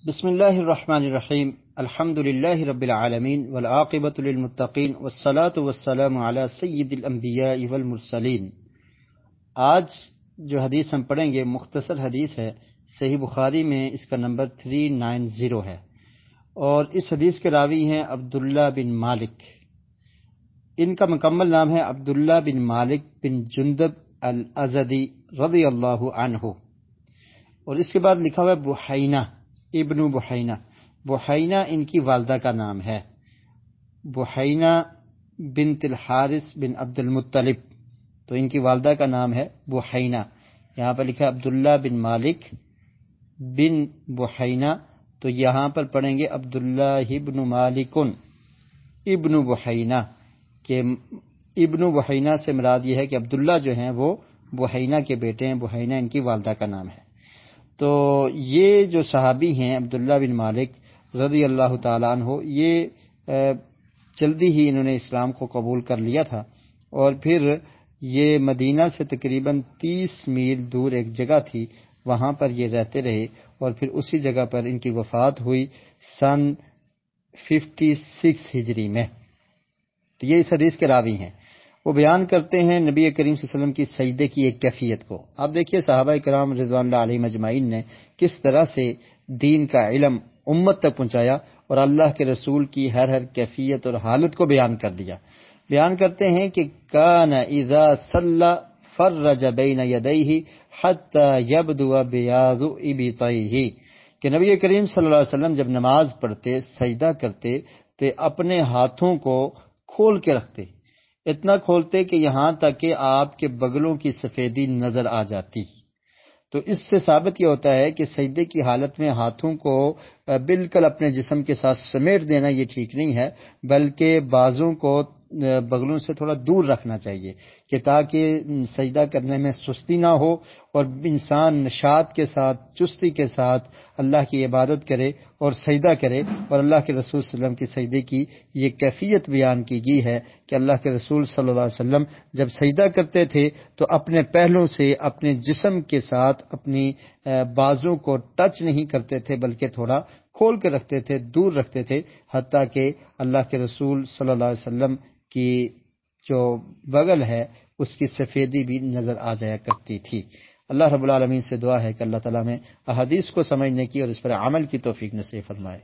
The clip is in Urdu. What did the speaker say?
بسم اللہ الرحمن الرحیم الحمد للہ رب العالمین والعاقبۃ للمتقین والصلاة والسلام علی سید الانبیاء والمرسلین۔ آج جو حدیث ہم پڑھیں گے مختصر حدیث ہے، صحیح بخاری میں اس کا نمبر 390 ہے، اور اس حدیث کے راوی ہیں عبداللہ بن مالک۔ ان کا مکمل نام ہے عبداللہ بن مالک بن جندب الازدی رضی اللہ عنہ، اور اس کے بعد لکھا ہوا ہے بحینہ ابن بحینہ۔ بحینہ ان کی والدہ کا نام ہے، بحینہ بنت الحارث بن عبد المطلب، تو ان کی والدہ کا نام ہے بحینہ۔ یہاں پر لکھا ہے عبداللہ بن مالک بن بحینہ، تو یہاں پر پڑھیں گے عبداللہ ابن مالکن ابن بحینہ، کہ ابن بحینہ سے مراد یہ ہے کہ عبداللہ جو ہیں وہ بحینہ کے بیٹے ہیں، بحینہ ان کی والدہ کا نام ہے۔ تو یہ جو صحابی ہیں عبداللہ بن مالک رضی اللہ تعالیٰ عنہ، یہ جلدی ہی انہوں نے اسلام کو قبول کر لیا تھا، اور پھر یہ مدینہ سے تقریباً 30 میل دور ایک جگہ تھی، وہاں پر یہ رہتے رہے، اور پھر اسی جگہ پر ان کی وفات ہوئی سن 56 ہجری میں۔ تو یہ اس حدیث کے راوی ہیں، وہ بیان کرتے ہیں نبی کریم صلی اللہ علیہ وسلم کی سجدے کی ایک کیفیت کو۔ آپ دیکھیے صحابہ کرام رضوان اللہ علیہم اجمعین نے کس طرح سے دین کا علم امت تک پہنچایا، اور اللہ کے رسول کی ہر کیفیت اور حالت کو بیان کر دیا۔ بیان کرتے ہیں کہ کان اذا صلی فرج بین یدیہ حتی یبدو بیاض ابطیہ، کہ نبی کریم صلی اللہ علیہ وسلم جب نماز پڑھتے، سجدہ کرتے، تو اپنے ہاتھوں کو کھول کے رکھتے، اتنا کھولتے کہ یہاں تک کہ آپ کے بغلوں کی سفیدی نظر آ جاتی۔ تو اس سے ثابت یہ ہوتا ہے کہ سجدے کی حالت میں ہاتھوں کو بالکل اپنے جسم کے ساتھ سمیٹ دینا یہ ٹھیک نہیں ہے، بلکہ بازوں کو بغلوں سے تھوڑا دور رکھنا چاہیے، کہ تاکہ سجدہ کرنے میں سستی نہ ہو، اور انسان نشاط کے ساتھ، چستی کے ساتھ اللہ کی عبادت کرے اور سجدہ کرے۔ اور اللہ کے رسول صلی اللہ علیہ وسلم کی سجدے کی یہ کیفیت بیان کی گئی ہے کہ اللہ کے رسول صلی اللہ علیہ وسلم جب سجدہ کرتے تھے تو اپنے پہلوں سے اپنے جسم کے ساتھ اپنی بازوں کو ٹچ نہیں کرتے تھے، بلکہ تھوڑا کھول کے رکھتے تھے، دور رکھتے تھے، حتیٰ کہ اللہ کے رسول صلی اللہ علیہ وسلم کی جو بغل ہے اس کی سفیدی بھی نظر آ جایا کرتی تھی۔ اللہ رب العالمین سے دعا ہے کہ اللہ تعالیٰ میں احادیث کو سمجھنے کی اور اس پر عمل کی توفیق نصیب فرمائے۔